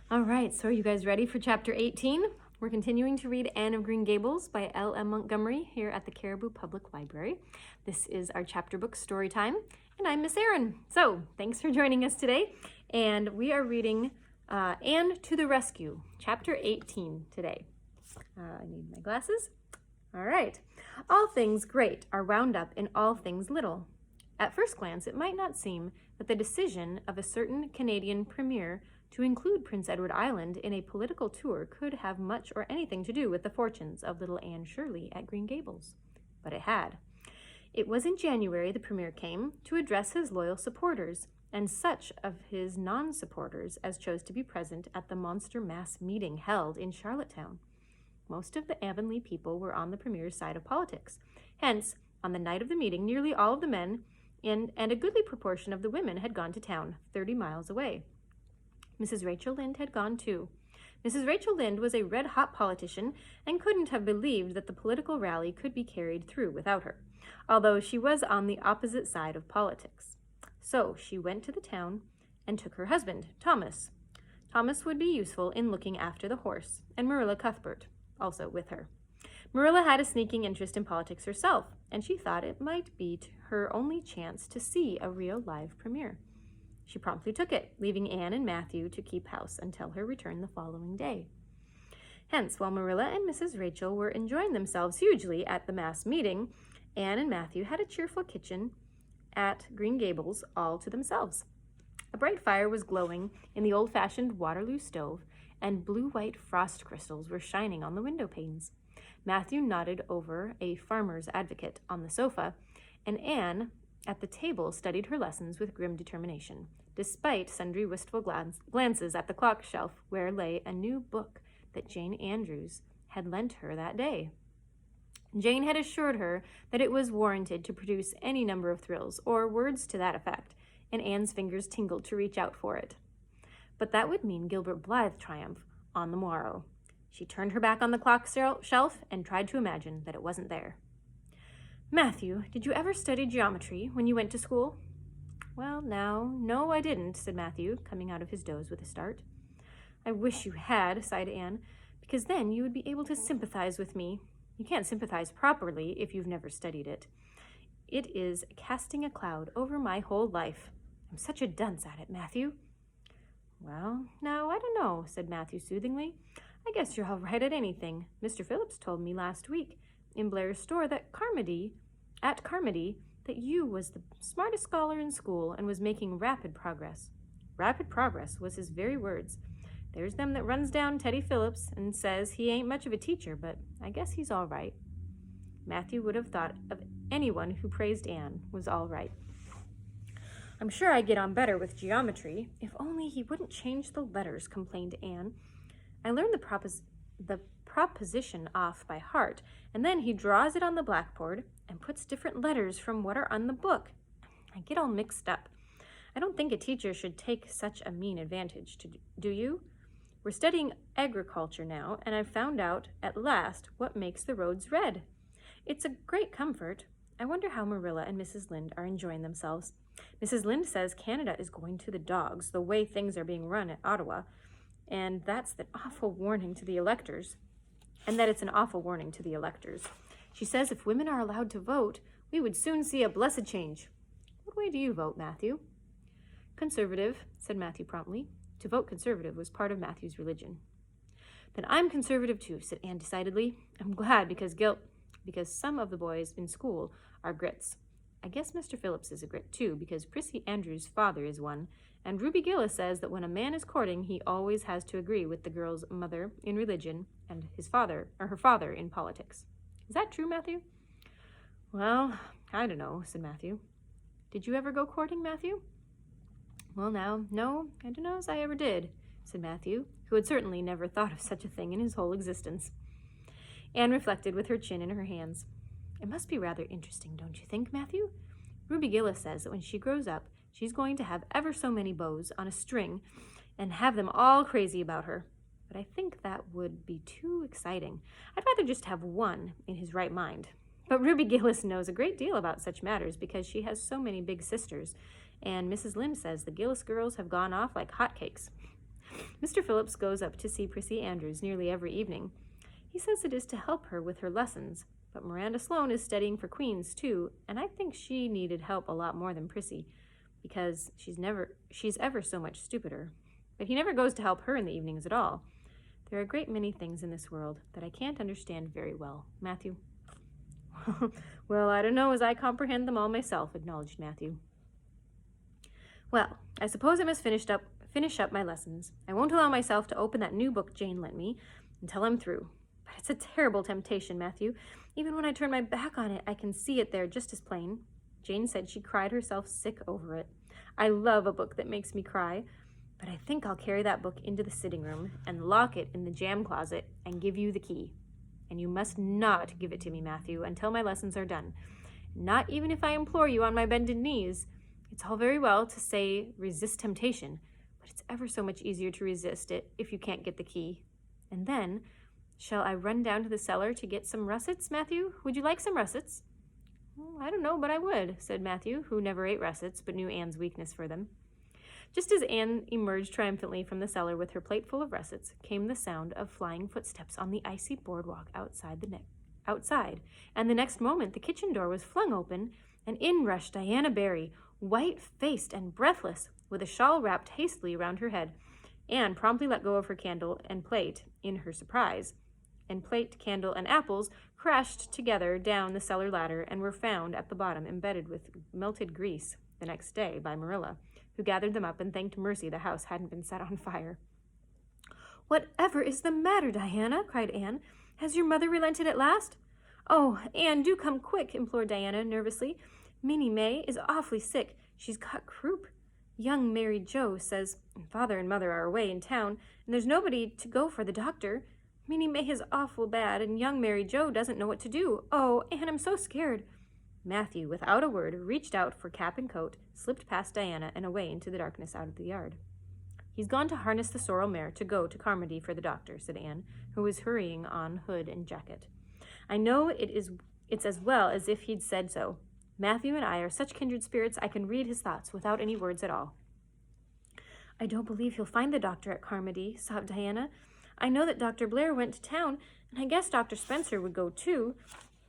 All right, so are you guys ready for chapter 18? We're continuing to read Anne of Green Gables by L.M. Montgomery here at the Caribou Public Library. This is our chapter book story time, and I'm Miss Erin. So thanks for joining us today, and we are reading Anne to the Rescue, chapter 18 today. I need my glasses. All right. All things great are wound up in all things little. At first glance, it might not seem that the decision of a certain Canadian premier to include Prince Edward Island in a political tour could have much or anything to do with the fortunes of little Anne Shirley at Green Gables. But it had. It was in January the premier came to address his loyal supporters and such of his non-supporters as chose to be present at the monster mass meeting held in Charlottetown. Most of the Avonlea people were on the premier's side of politics. Hence, on the night of the meeting, nearly all of the men and a goodly proportion of the women had gone to town, 30 miles away. Mrs. Rachel Lynde had gone too. Mrs. Rachel Lynde was a red-hot politician and couldn't have believed that the political rally could be carried through without her, although she was on the opposite side of politics. So she went to the town and took her husband, Thomas. Thomas would be useful in looking after the horse, and Marilla Cuthbert, also with her. Marilla had a sneaking interest in politics herself, and she thought it might be her only chance to see a real live premiere. She promptly took it, leaving Anne and Matthew to keep house until her return the following day. Hence, while Marilla and Mrs. Rachel were enjoying themselves hugely at the mass meeting, Anne and Matthew had a cheerful kitchen at Green Gables all to themselves. A bright fire was glowing in the old-fashioned Waterloo stove, and blue-white frost crystals were shining on the window panes. Matthew nodded over a farmer's advocate on the sofa, and Anne at the table studied her lessons with grim determination, despite sundry wistful glances at the clock shelf where lay a new book that Jane Andrews had lent her that day. Jane had assured her that it was warranted to produce any number of thrills, or words to that effect, and Anne's fingers tingled to reach out for it. But that would mean Gilbert Blythe's triumph on the morrow. She turned her back on the clock shelf and tried to imagine that it wasn't there. Matthew, did you ever study geometry when you went to school? Well, now, no, I didn't, said Matthew, coming out of his doze with a start. I wish you had, sighed Anne, because then you would be able to sympathize with me. You can't sympathize properly if you've never studied it. It is casting a cloud over my whole life. I'm such a dunce at it, Matthew. Well, now, I don't know, said Matthew soothingly. I guess you're all right at anything. Mr. Phillips told me last week in Blair's store that at Carmody, that you was the smartest scholar in school and was making rapid progress. Rapid progress was his very words. There's them that runs down Teddy Phillips and says he ain't much of a teacher, but I guess he's all right. Matthew would have thought of anyone who praised Anne was all right. I'm sure I'd get on better with geometry, if only he wouldn't change the letters, complained Anne. I learned the proposition off by heart, and then he draws it on the blackboard and puts different letters from what are on the book. I get all mixed up. I don't think a teacher should take such a mean advantage, do you? We're studying agriculture now, and I've found out at last what makes the roads red. It's a great comfort. I wonder how Marilla and Mrs. Lynde are enjoying themselves. Mrs. Lynde says Canada is going to the dogs, the way things are being run at Ottawa, and that's an awful warning to the electors. She says if women are allowed to vote, we would soon see a blessed change. What way do you vote, Matthew? Conservative, said Matthew promptly. To vote conservative was part of Matthew's religion. Then I'm conservative too, said Anne decidedly. I'm glad because some of the boys in school are grits. I guess Mr. Phillips is a grit too, because Prissy Andrews' father is one, and Ruby Gillis says that when a man is courting, he always has to agree with the girl's mother in religion and her father in politics. Is that true, Matthew? Well, I don't know, said Matthew. Did you ever go courting, Matthew? Well, now, no, I don't know as I ever did, said Matthew, who had certainly never thought of such a thing in his whole existence. Anne reflected with her chin in her hands. It must be rather interesting, don't you think, Matthew? Ruby Gillis says that when she grows up, she's going to have ever so many bows on a string and have them all crazy about her. But I think that would be too exciting. I'd rather just have one in his right mind. But Ruby Gillis knows a great deal about such matters because she has so many big sisters, and Mrs. Lynde says the Gillis girls have gone off like hotcakes. Mr. Phillips goes up to see Prissy Andrews nearly every evening. He says it is to help her with her lessons, but Miranda Sloane is studying for Queen's too, and I think she needed help a lot more than Prissy, because she's ever so much stupider. But he never goes to help her in the evenings at all. There are a great many things in this world that I can't understand very well, Matthew. Well, I don't know as I comprehend them all myself, acknowledged Matthew. Well, I suppose I must finish up my lessons. I won't allow myself to open that new book Jane lent me until I'm through. But it's a terrible temptation, Matthew. Even when I turn my back on it, I can see it there just as plain. Jane said she cried herself sick over it. I love a book that makes me cry, but I think I'll carry that book into the sitting room and lock it in the jam closet and give you the key. And you must not give it to me, Matthew, until my lessons are done. Not even if I implore you on my bended knees. It's all very well to say resist temptation, but it's ever so much easier to resist it if you can't get the key. And then, shall I run down to the cellar to get some russets, Matthew? Would you like some russets? I don't know, but I would, said Matthew, who never ate russets, but knew Anne's weakness for them. Just as Anne emerged triumphantly from the cellar with her plate full of russets, came the sound of flying footsteps on the icy boardwalk outside, and the next moment the kitchen door was flung open, and in rushed Diana Barry, white-faced and breathless, with a shawl wrapped hastily around her head. Anne promptly let go of her candle and plate in her surprise, and plate, candle, and apples crashed together down the cellar ladder and were found at the bottom embedded with melted grease the next day by Marilla, who gathered them up and thanked mercy the house hadn't been set on fire. "Whatever is the matter, Diana?" cried Anne. "Has your mother relented at last?" "Oh, Anne, do come quick," implored Diana nervously. "Minnie May is awfully sick. She's got croup. Young Mary Joe says father and mother are away in town, and there's nobody to go for the doctor. Minnie May is awful bad, and young Mary Joe doesn't know what to do. Oh, Anne, I'm so scared." Matthew, without a word, reached out for cap and coat, slipped past Diana, and away into the darkness out of the yard. "He's gone to harness the sorrel mare to go to Carmody for the doctor," said Anne, who was hurrying on hood and jacket. "I know it's as well as if he'd said so. Matthew and I are such kindred spirits I can read his thoughts without any words at all." "I don't believe he'll find the doctor at Carmody," sobbed Diana. "I know that Dr. Blair went to town, and I guess Dr. Spencer would go too.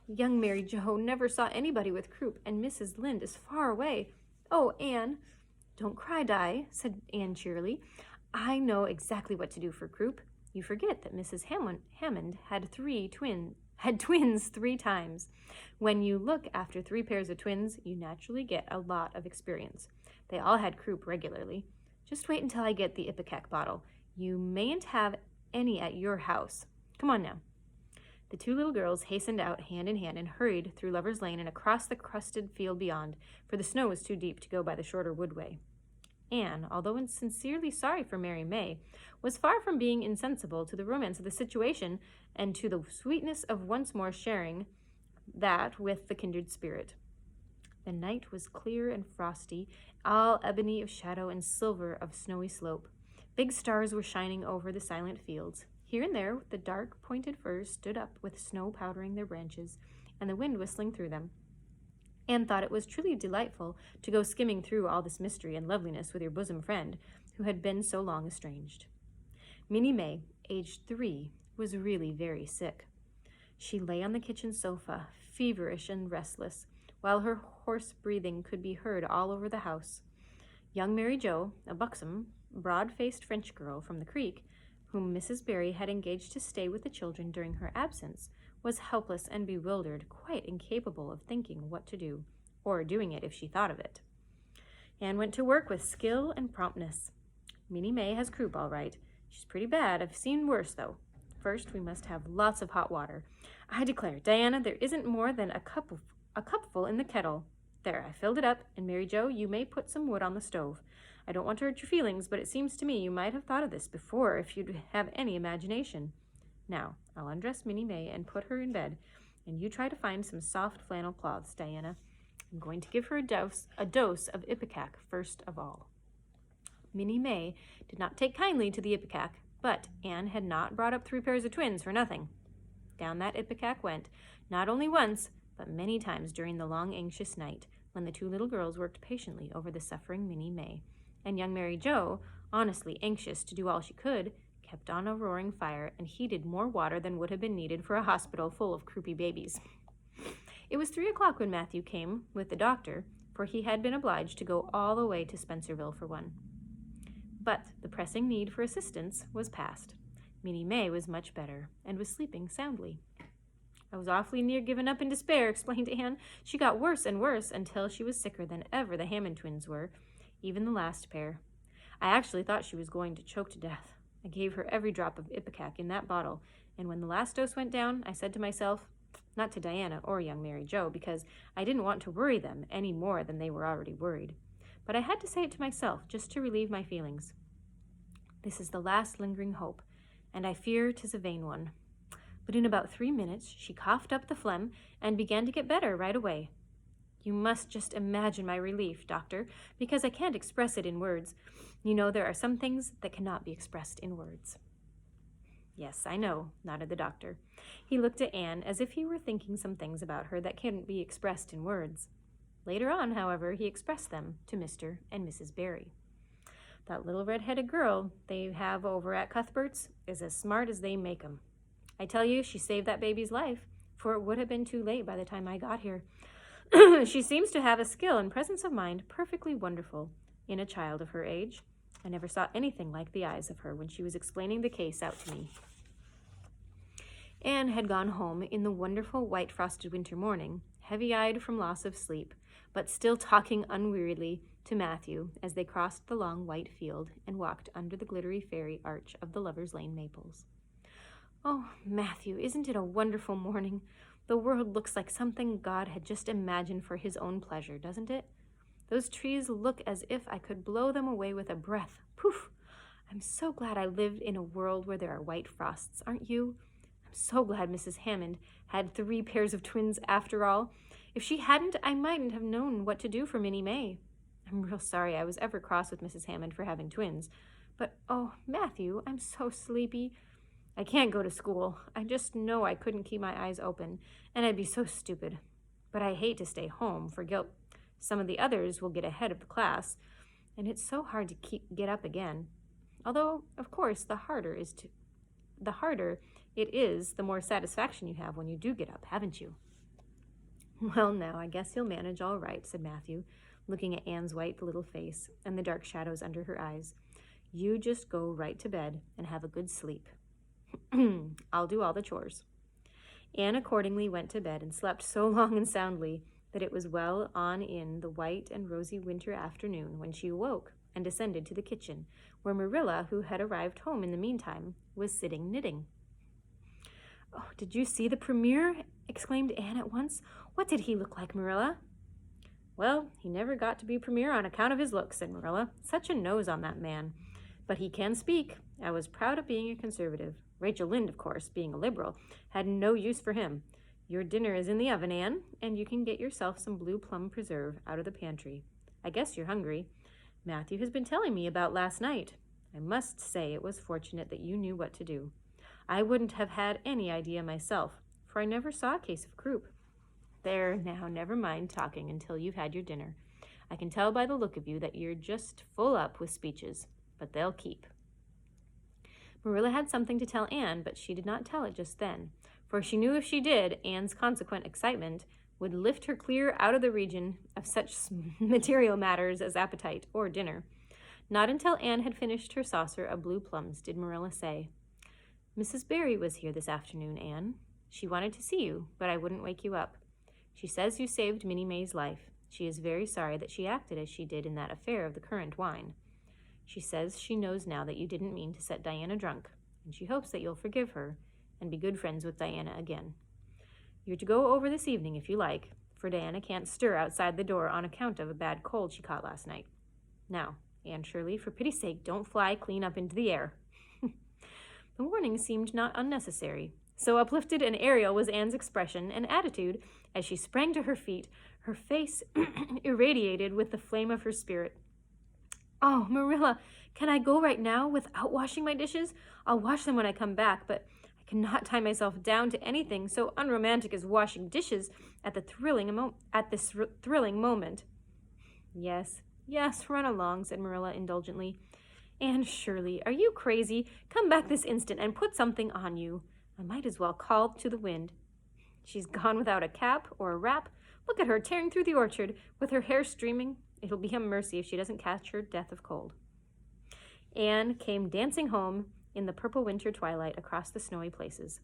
Young Mary Joe never saw anybody with croup, and Mrs. Lynde is far away. Oh, Anne." "Don't cry, Di," said Anne cheerily. "I know exactly what to do for croup. You forget that Mrs. Hammond had twins 3 times. When you look after 3 pairs of twins, you naturally get a lot of experience. They all had croup regularly. Just wait until I get the ipecac bottle. You mayn't have any at your house. Come on now." The 2 little girls hastened out hand in hand and hurried through Lover's Lane and across the crusted field beyond, for the snow was too deep to go by the shorter woodway. Anne, although sincerely sorry for Mary May, was far from being insensible to the romance of the situation and to the sweetness of once more sharing that with the kindred spirit. The night was clear and frosty, all ebony of shadow and silver of snowy slope. Big stars were shining over the silent fields. Here and there, the dark, pointed firs stood up with snow powdering their branches and the wind whistling through them. Anne thought it was truly delightful to go skimming through all this mystery and loveliness with your bosom friend, who had been so long estranged. Minnie May, aged 3, was really very sick. She lay on the kitchen sofa, feverish and restless, while her hoarse breathing could be heard all over the house. Young Mary Joe, a buxom, broad-faced French girl from the creek, whom Mrs. Barry had engaged to stay with the children during her absence, was helpless and bewildered, quite incapable of thinking what to do, or doing it if she thought of it. Anne went to work with skill and promptness. "Minnie May has croup all right. She's pretty bad. I've seen worse, though. First, we must have lots of hot water. I declare, Diana, there isn't more than a cupful in the kettle. There, I filled it up, and Mary Joe, you may put some wood on the stove. I don't want to hurt your feelings, but it seems to me you might have thought of this before if you'd have any imagination. Now, I'll undress Minnie May and put her in bed, and you try to find some soft flannel cloths, Diana. I'm going to give her a dose of ipecac first of all." Minnie May did not take kindly to the ipecac, but Anne had not brought up 3 pairs of twins for nothing. Down that ipecac went, not only once, but many times during the long, anxious night, when the 2 little girls worked patiently over the suffering Minnie May, and young Mary Joe, honestly anxious to do all she could, kept on a roaring fire and heated more water than would have been needed for a hospital full of croupy babies. It was 3 o'clock when Matthew came with the doctor, for he had been obliged to go all the way to Spencerville for one. But the pressing need for assistance was past. Minnie May was much better and was sleeping soundly. I was awfully near giving up in despair, explained Anne. She got worse and worse until she was sicker than ever the Hammond twins were, even the last pair. I actually thought she was going to choke to death. I gave her every drop of ipecac in that bottle, and when the last dose went down, I said to myself, not to Diana or young Mary Jo, because I didn't want to worry them any more than they were already worried. But I had to say it to myself just to relieve my feelings. This is the last lingering hope, and I fear 'tis a vain one. But in about 3 minutes, she coughed up the phlegm and began to get better right away. You must just imagine my relief, doctor, because I can't express it in words. You know, there are some things that cannot be expressed in words. Yes, I know, nodded the doctor. He looked at Anne as if he were thinking some things about her that can't be expressed in words. Later on, however, he expressed them to Mr. and Mrs. Barry. That little red-headed girl they have over at Cuthbert's is as smart as they make 'em. I tell you, she saved that baby's life, for it would have been too late by the time I got here. She seems to have a skill and presence of mind perfectly wonderful in a child of her age. I never saw anything like the eyes of her when she was explaining the case out to me. Anne had gone home in the wonderful white frosted winter morning, heavy-eyed from loss of sleep, but still talking unweariedly to Matthew as they crossed the long white field and walked under the glittery fairy arch of the Lover's Lane maples. Oh, Matthew, isn't it a wonderful morning? The world looks like something God had just imagined for his own pleasure, doesn't it? Those trees look as if I could blow them away with a breath. Poof! I'm so glad I lived in a world where there are white frosts, aren't you? I'm so glad Mrs. Hammond had 3 pairs of twins after all. If she hadn't, I mightn't have known what to do for Minnie May. I'm real sorry I was ever cross with Mrs. Hammond for having twins. But, oh, Matthew, I'm so sleepy. I can't go to school. I just know I couldn't keep my eyes open, and I'd be so stupid. But I hate to stay home for guilt. Some of the others will get ahead of the class, and it's so hard to get up again. Although, of course, the harder it is, the more satisfaction you have when you do get up, haven't you? Well, now, I guess you'll manage all right, said Matthew, looking at Anne's white little face and the dark shadows under her eyes. You just go right to bed and have a good sleep. I'll do all the chores. Anne accordingly went to bed and slept so long and soundly that it was well on in the white and rosy winter afternoon when she awoke and descended to the kitchen, where Marilla, who had arrived home in the meantime, was sitting knitting. Oh, did you see the premier? Exclaimed Anne at once. What did he look like, Marilla? Well, he never got to be premier on account of his looks, said Marilla. Such a nose on that man. But he can speak. I was proud of being a conservative. Rachel Lynde, of course, being a liberal, had no use for him. Your dinner is in the oven, Anne, and you can get yourself some blue plum preserve out of the pantry. I guess you're hungry. Matthew has been telling me about last night. I must say it was fortunate that you knew what to do. I wouldn't have had any idea myself, for I never saw a case of croup. There, now, never mind talking until you've had your dinner. I can tell by the look of you that you're just full up with speeches, but they'll keep. Marilla had something to tell Anne, but she did not tell it just then, for she knew if she did, Anne's consequent excitement would lift her clear out of the region of such material matters as appetite or dinner. Not until Anne had finished her saucer of blue plums did Marilla say, Mrs. Barry was here this afternoon, Anne. She wanted to see you, but I wouldn't wake you up. She says you saved Minnie May's life. She is very sorry that she acted as she did in that affair of the currant wine. She says she knows now that you didn't mean to set Diana drunk, and she hopes that you'll forgive her and be good friends with Diana again. You're to go over this evening if you like, for Diana can't stir outside the door on account of a bad cold she caught last night. Now, Anne Shirley, for pity's sake, don't fly clean up into the air. The warning seemed not unnecessary. So uplifted and aerial was Anne's expression and attitude as she sprang to her feet, her face irradiated with the flame of her spirit. Oh, Marilla, can I go right now without washing my dishes? I'll wash them when I come back, but I cannot tie myself down to anything so unromantic as washing dishes at this thrilling moment. Yes, run along, said Marilla indulgently. Anne Shirley, are you crazy? Come back this instant and put something on you. I might as well call to the wind. She's gone without a cap or a wrap. Look at her tearing through the orchard with her hair streaming. It'll be a mercy if she doesn't catch her death of cold. Anne came dancing home in the purple winter twilight across the snowy places.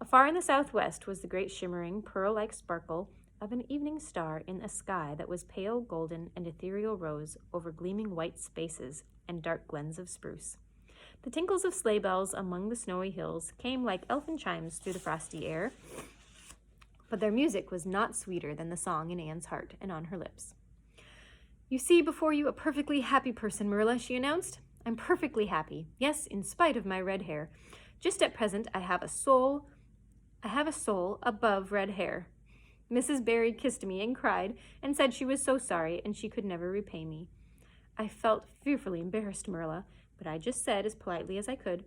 Afar in the southwest was the great shimmering, pearl-like sparkle of an evening star in a sky that was pale golden and ethereal rose over gleaming white spaces and dark glens of spruce. The tinkles of sleigh bells among the snowy hills came like elfin chimes through the frosty air, but their music was not sweeter than the song in Anne's heart and on her lips. You see before you a perfectly happy person, Marilla, she announced. I'm perfectly happy. Yes, in spite of my red hair. Just at present, I have a soul above red hair. Mrs. Barry kissed me and cried and said she was so sorry and she could never repay me. I felt fearfully embarrassed, Marilla, but I just said as politely as I could,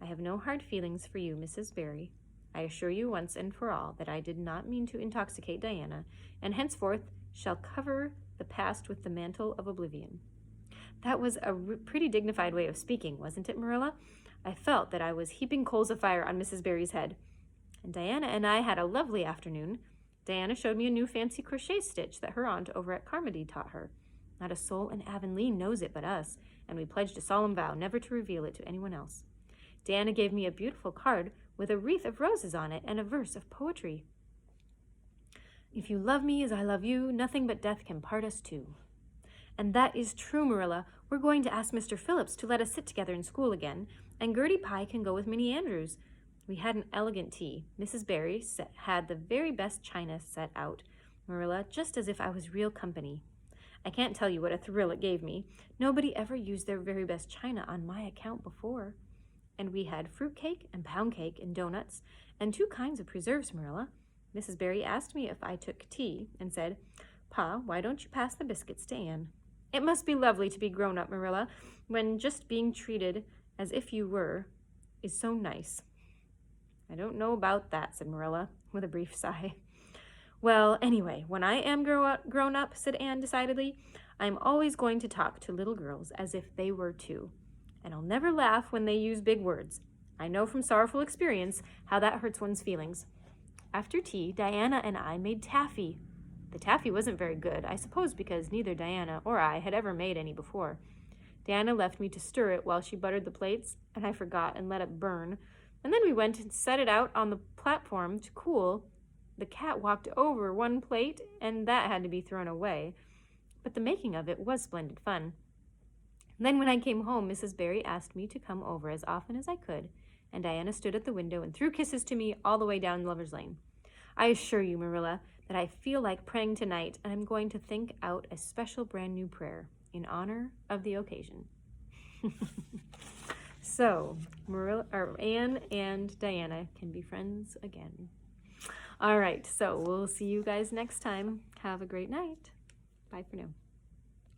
I have no hard feelings for you, Mrs. Barry. I assure you once and for all that I did not mean to intoxicate Diana, and henceforth shall cover the past with the mantle of oblivion. That was a pretty dignified way of speaking, wasn't it, Marilla? I felt that I was heaping coals of fire on Mrs. Barry's head. And Diana and I had a lovely afternoon. Diana showed me a new fancy crochet stitch that her aunt over at Carmody taught her. Not a soul in Avonlea knows it but us, and we pledged a solemn vow never to reveal it to anyone else. Diana gave me a beautiful card with a wreath of roses on it and a verse of poetry. If you love me as I love you, nothing but death can part us two. And that is true, Marilla. We're going to ask Mr. Phillips to let us sit together in school again, and Gertie Pye can go with Minnie Andrews. We had an elegant tea. Mrs. Barry had the very best china set out, Marilla, just as if I was real company. I can't tell you what a thrill it gave me. Nobody ever used their very best china on my account before. And we had fruit cake and pound cake and donuts and 2 kinds of preserves, Marilla. Mrs. Barry asked me if I took tea and said, Pa, why don't you pass the biscuits to Anne? It must be lovely to be grown up, Marilla, when just being treated as if you were is so nice. I don't know about that, said Marilla with a brief sigh. Well, anyway, when I am grown up, said Anne decidedly, I'm always going to talk to little girls as if they were too. And I'll never laugh when they use big words. I know from sorrowful experience how that hurts one's feelings. After tea, Diana and I made taffy. The taffy wasn't very good, I suppose because neither Diana or I had ever made any before. Diana left me to stir it while she buttered the plates, and I forgot and let it burn. And then we went and set it out on the platform to cool. The cat walked over one plate, and that had to be thrown away. But the making of it was splendid fun. Then when I came home, Mrs. Barry asked me to come over as often as I could, and Diana stood at the window and threw kisses to me all the way down Lover's Lane. I assure you, Marilla, that I feel like praying tonight, and I'm going to think out a special brand new prayer in honor of the occasion. So, Anne and Diana can be friends again. All right, so we'll see you guys next time. Have a great night. Bye for now.